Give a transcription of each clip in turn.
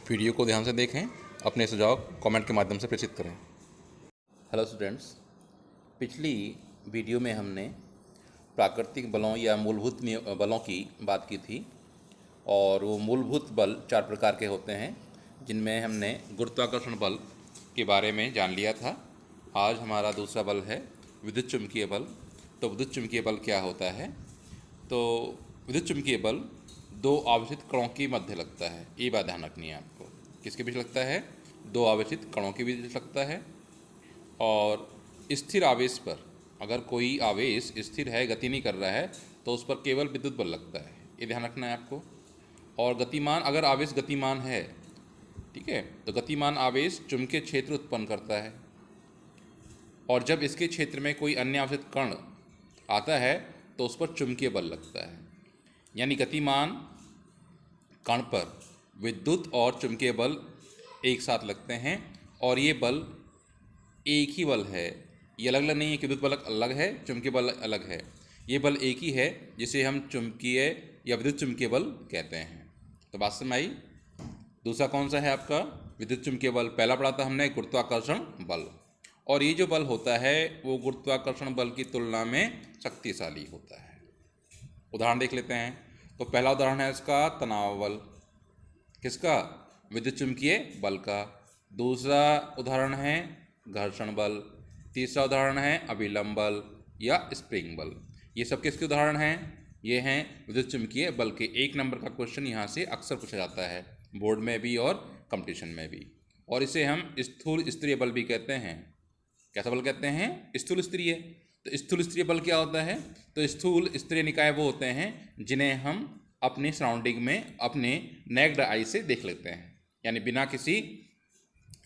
Video को ध्यान से देखें, अपने सुझाव कमेंट के माध्यम से प्रेषित करें। हेलो स्टूडेंट्स, पिछली वीडियो में हमने प्राकृतिक बलों या मूलभूत बलों की बात की थी और वो मूलभूत बल 4 प्रकार के होते हैं, जिनमें हमने गुरुत्वाकर्षण बल के बारे में जान लिया था। आज हमारा दूसरा बल है विद्युत चुम्बकीय बल। तो विद्युत चुम्बकीय बल क्या होता है? तो विद्युत चुम्बकीय बल 2 आवेशित कणों के मध्य लगता है। ये बात ध्यान रखनी है आपको। किसके बीच लगता है? 2 आवेशित कणों के बीच लगता है। और स्थिर आवेश पर, अगर कोई आवेश स्थिर है, गति नहीं कर रहा है, तो उस पर केवल विद्युत बल लगता है। ये ध्यान रखना है आपको। और गतिमान, अगर आवेश गतिमान है, ठीक है, तो गतिमान आवेश चुंबकीय क्षेत्र उत्पन्न करता है। और जब इसके क्षेत्र में कोई अन्य आवेशित कण आता है तो उस पर चुंबकीय बल लगता है। यानी गतिमान कण पर विद्युत और चुंबकीय बल एक साथ लगते हैं। और ये बल एक ही बल है, ये अलग अलग नहीं है कि विद्युत बल अलग है, चुंबकीय बल अलग है। ये बल एक ही है, जिसे हम चुंबकीय या विद्युत चुंबकीय बल कहते हैं। तो बात समझ आई। दूसरा कौन सा है आपका? विद्युत चुंबकीय बल। पहला पढ़ा था हमने गुरुत्वाकर्षण बल। और ये जो बल होता है वो गुरुत्वाकर्षण बल की तुलना में शक्तिशाली होता है। उदाहरण देख लेते हैं। तो पहला उदाहरण है इसका तनाव बल। किसका? विद्युत चुम्बकीय बल का। दूसरा उदाहरण है घर्षण बल। तीसरा उदाहरण है अभिलंब बल या स्प्रिंग बल। ये सब किसके उदाहरण हैं? ये हैं विद्युत चुम्बकीय बल के। 1 नंबर का क्वेश्चन यहाँ से अक्सर पूछा जाता है, बोर्ड में भी और कंपटीशन में भी। और इसे हम स्थूल स्तरीय बल भी कहते हैं। कैसा बल कहते हैं? स्थूल स्तरीय। तो स्थूल स्तरीय बल क्या होता है? तो स्थूल स्तरीय निकाय वो होते हैं जिन्हें हम अपनी सराउंडिंग में अपने नेक्ड आई से देख लेते हैं। यानी बिना किसी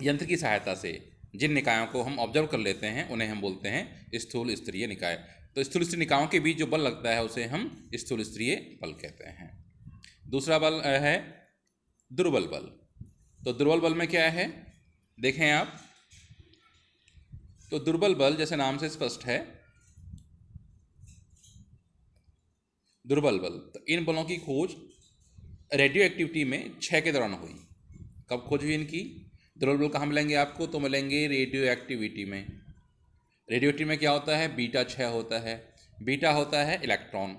यंत्र की सहायता से जिन निकायों को हम ऑब्जर्व कर लेते हैं उन्हें हम बोलते हैं स्थूल स्तरीय निकाय। तो स्थूल स्तरीय निकायों के बीच जो बल लगता है उसे हम स्थूल स्तरीय बल कहते हैं। दूसरा बल है दुर्बल बल। तो दुर्बल बल में क्या है देखें आप। तो दुर्बल बल जैसे नाम से स्पष्ट है, दुर्बल बल। तो इन बलों की खोज रेडियो एक्टिविटी में क्षय के दौरान हुई। कब खोज हुई इनकी? दुर्बल बल कहाँ मिलेंगे आपको? तो मिलेंगे रेडियो एक्टिविटी में। रेडियो एक्टिविटी में क्या होता है? बीटा क्षय होता है। बीटा होता है इलेक्ट्रॉन।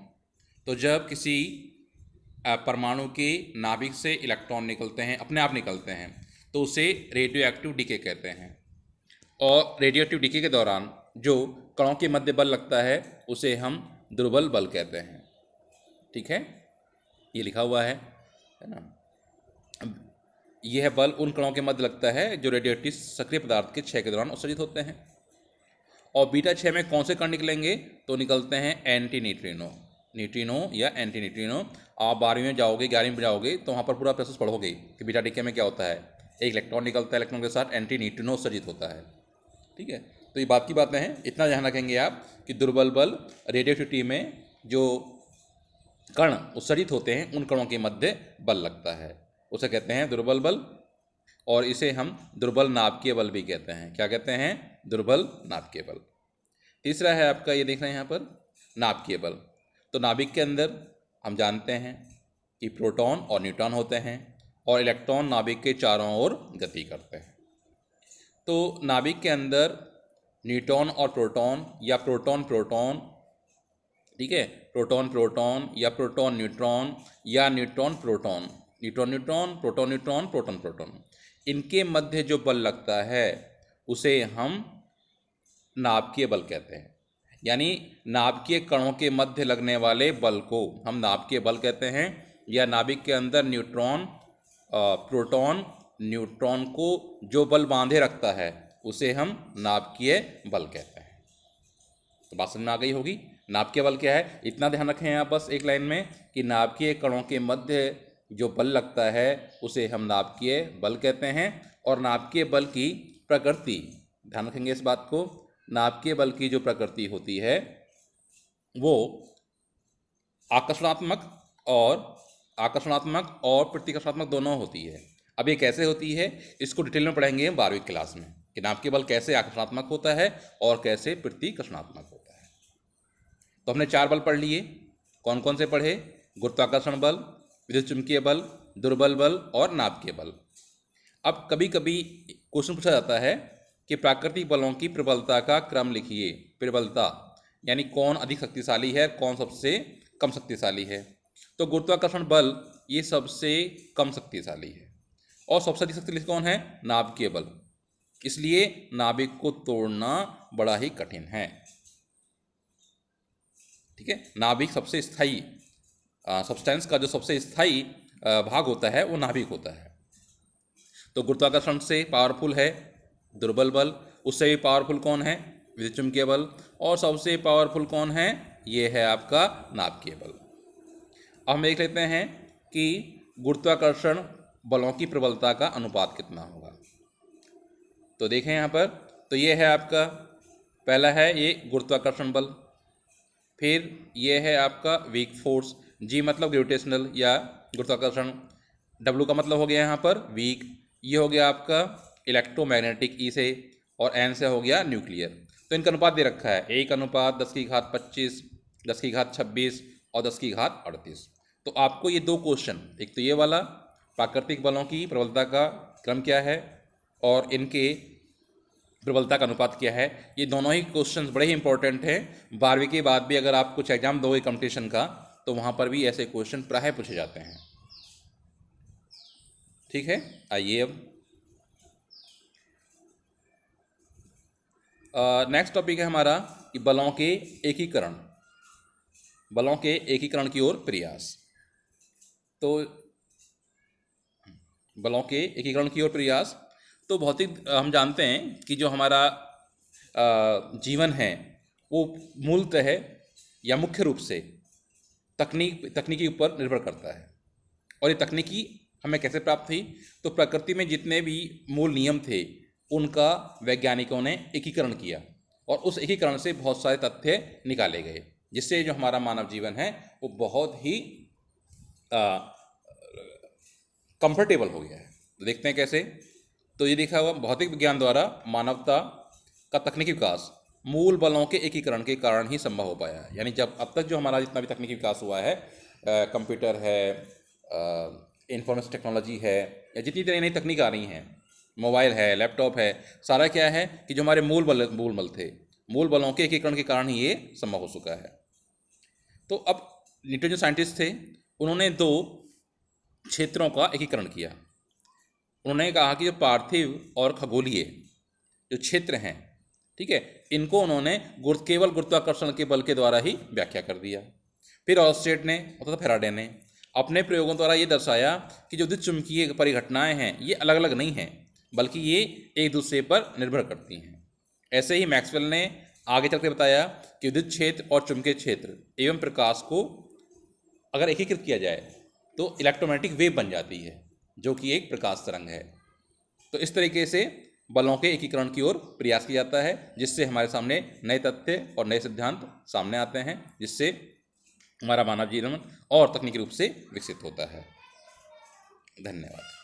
तो जब किसी परमाणु के नाभिक से इलेक्ट्रॉन निकलते हैं, अपने आप निकलते हैं, तो उसे रेडियो एक्टिव डीके कहते हैं। और रेडियो एक्टिव डीके के दौरान जो कणों के मध्य बल लगता है उसे हम दुर्बल बल कहते हैं। ठीक है, ये लिखा हुआ है ना। यह बल उन कणों के मध्य लगता है जो रेडियोएक्टिव सक्रिय पदार्थ के क्षय के दौरान उत्सर्जित होते हैं। और बीटा क्षय में कौन से कण निकलेंगे? तो निकलते हैं एंटी न्यूट्रिनो, न्यूट्रिनो या एंटी न्यूट्रिनो। आप 12वीं में जाओगे, 11वीं में जाओगे तो वहाँ पर पूरा प्रोसेस पढ़ोगे कि बीटा डीके में क्या होता है। एक इलेक्ट्रॉन निकलता है, इलेक्ट्रॉन के साथ एंटी न्यूट्रिनो उत्सर्जित होता है। ठीक है, तो ये बात की बातें हैं। इतना ध्यान रखेंगे आप कि दुर्बल बल रेडियोएक्टिविटी में जो कण उत्सर्जित होते हैं उन कणों के मध्य बल लगता है, उसे कहते हैं दुर्बल बल। और इसे हम दुर्बल नाभिकीय बल भी कहते हैं। क्या कहते हैं? दुर्बल नाभिकीय बल। तीसरा है आपका, ये देख रहे हैं यहाँ पर, नाभिकीय बल। तो नाभिक के अंदर हम जानते हैं कि प्रोटॉन और न्यूट्रॉन होते हैं और इलेक्ट्रॉन नाभिक के चारों ओर गति करते हैं। तो नाभिक के अंदर न्यूट्रॉन और प्रोटॉन या प्रोटॉन प्रोटॉन, ठीक है, प्रोटॉन प्रोटॉन या प्रोटॉन न्यूट्रॉन या neutron proton, neutron neutron, proton neutron, proton proton, इनके मध्य जो बल लगता है उसे हम नाभिकीय बल कहते हैं। यानी नाभिकीय कणों के मध्य लगने वाले बल को हम नाभिकीय बल कहते हैं। या नाभिक के अंदर न्यूट्रॉन प्रोटॉन न्यूट्रॉन को जो बल बांधे रखता है उसे हम नाभिकीय बल कहते हैं। तो बात समझ में आ गई होगी। नाभिकीय बल क्या है, इतना ध्यान रखें आप बस एक लाइन में कि नाभिकीय कणों के मध्य जो बल लगता है उसे हम नाभिकीय बल कहते हैं। और नाभिकीय बल की प्रकृति, ध्यान रखेंगे इस बात को, नाभिकीय बल की जो प्रकृति होती है वो आकर्षणात्मक और प्रतिकर्षणात्मक दोनों होती है। अब ये कैसे होती है इसको डिटेल में पढ़ेंगे 12वीं क्लास में कि नाभिकीय बल कैसे आकर्षणात्मक होता है और कैसे प्रतिकर्षणात्मक होता है। तो हमने 4 बल पढ़ लिए। कौन कौन से पढ़े? गुरुत्वाकर्षण बल, विद्युत चुम्बकीय बल, दुर्बल बल और नाभिकीय बल। अब कभी कभी क्वेश्चन पूछा जाता है कि प्राकृतिक बलों की प्रबलता का क्रम लिखिए। प्रबलता यानी कौन अधिक शक्तिशाली है, कौन सबसे कम शक्तिशाली है। तो गुरुत्वाकर्षण बल ये सबसे कम शक्तिशाली है और सबसे अधिक शक्तिशाली कौन है? नाभिकीय बल। इसलिए नाभिक को तोड़ना बड़ा ही कठिन है। ठीक है, नाभिक सबसे स्थायी सब्सटेंस का जो सबसे स्थायी भाग होता है वो नाभिक होता है। तो गुरुत्वाकर्षण से पावरफुल है दुर्बल बल, उससे भी पावरफुल कौन है? विद्युत चुम्बकीय बल, और सबसे पावरफुल कौन है? ये है आपका नाभिकीय बल। अब हम देख लेते हैं कि गुरुत्वाकर्षण बलों की प्रबलता का अनुपात कितना होगा। तो देखें यहाँ पर, तो ये है आपका पहला है ये गुरुत्वाकर्षण बल, फिर ये है आपका वीक फोर्स, जी मतलब ग्रेविटेशनल या गुरुत्वाकर्षण, डब्ल्यू का मतलब हो गया यहाँ पर वीक, ये हो गया आपका इलेक्ट्रोमैग्नेटिक ई से, और एन से हो गया न्यूक्लियर। तो इनका अनुपात दे रखा है 1:10⁻25, 10⁻26 और 10⁻38। तो आपको ये दो क्वेश्चन, एक तो ये वाला प्राकृतिक बलों की प्रबलता का क्रम क्या है और इनके प्रबलता का अनुपात क्या है, ये दोनों ही क्वेश्चंस बड़े ही इंपॉर्टेंट हैं। 12वीं के बाद भी अगर आप कुछ एग्जाम दोगे कंपटीशन का तो वहाँ पर भी ऐसे क्वेश्चन प्रायः पूछे जाते हैं। ठीक है, आइए अब नेक्स्ट टॉपिक है हमारा कि बलों के एकीकरण, बलों के एकीकरण की ओर प्रयास। तो बलों के एकीकरण की ओर प्रयास, तो भौतिक हम जानते हैं कि जो हमारा जीवन है वो मूलतः है या मुख्य रूप से तकनीकी ऊपर निर्भर करता है। और ये तकनीकी हमें कैसे प्राप्त हुई? तो प्रकृति में जितने भी मूल नियम थे उनका वैज्ञानिकों ने एकीकरण किया और उस एकीकरण से बहुत सारे तथ्य निकाले गए, जिससे जो हमारा मानव जीवन है वो बहुत ही कंफर्टेबल हो गया है। तो देखते हैं कैसे। तो ये देखा हुआ भौतिक विज्ञान द्वारा मानवता का तकनीकी विकास मूल बलों के एकीकरण के कारण ही संभव हो पाया है। यानी जब अब तक जो हमारा जितना भी तकनीकी विकास हुआ है, कंप्यूटर है, इंफॉर्मेशन टेक्नोलॉजी है, या जितनी नई नई तकनीक आ रही हैं, मोबाइल है, लैपटॉप है, सारा क्या है कि जो हमारे मूल बल थे, मूल बलों के एकीकरण के कारण ही ये संभव हो चुका है। तो अब न्यूटन जो साइंटिस्ट थे उन्होंने दो क्षेत्रों का एकीकरण किया। उन्होंने कहा कि जो पार्थिव और खगोलीय जो क्षेत्र हैं, ठीक है, इनको उन्होंने केवल गुरुत्वाकर्षण के बल के द्वारा ही व्याख्या कर दिया। फिर ऑलस्टेट ने अर्थात फैराडे ने अपने प्रयोगों द्वारा ये दर्शाया कि जो विद्युत चुम्बकीय परिघटनाएं हैं ये अलग अलग नहीं हैं, बल्कि ये एक दूसरे पर निर्भर करती हैं। ऐसे ही मैक्सवेल ने आगे चलकर बताया कि विद्युत क्षेत्र और चुंबकीय क्षेत्र एवं प्रकाश को अगर एकीकृत किया जाए तो इलेक्ट्रोमैग्नेटिक वेव बन जाती है, जो कि एक प्रकाश तरंग है। तो इस तरीके से बलों के एकीकरण की ओर प्रयास किया जाता है, जिससे हमारे सामने नए तथ्य और नए सिद्धांत सामने आते हैं, जिससे हमारा मानव जीवन और तकनीकी रूप से विकसित होता है। धन्यवाद।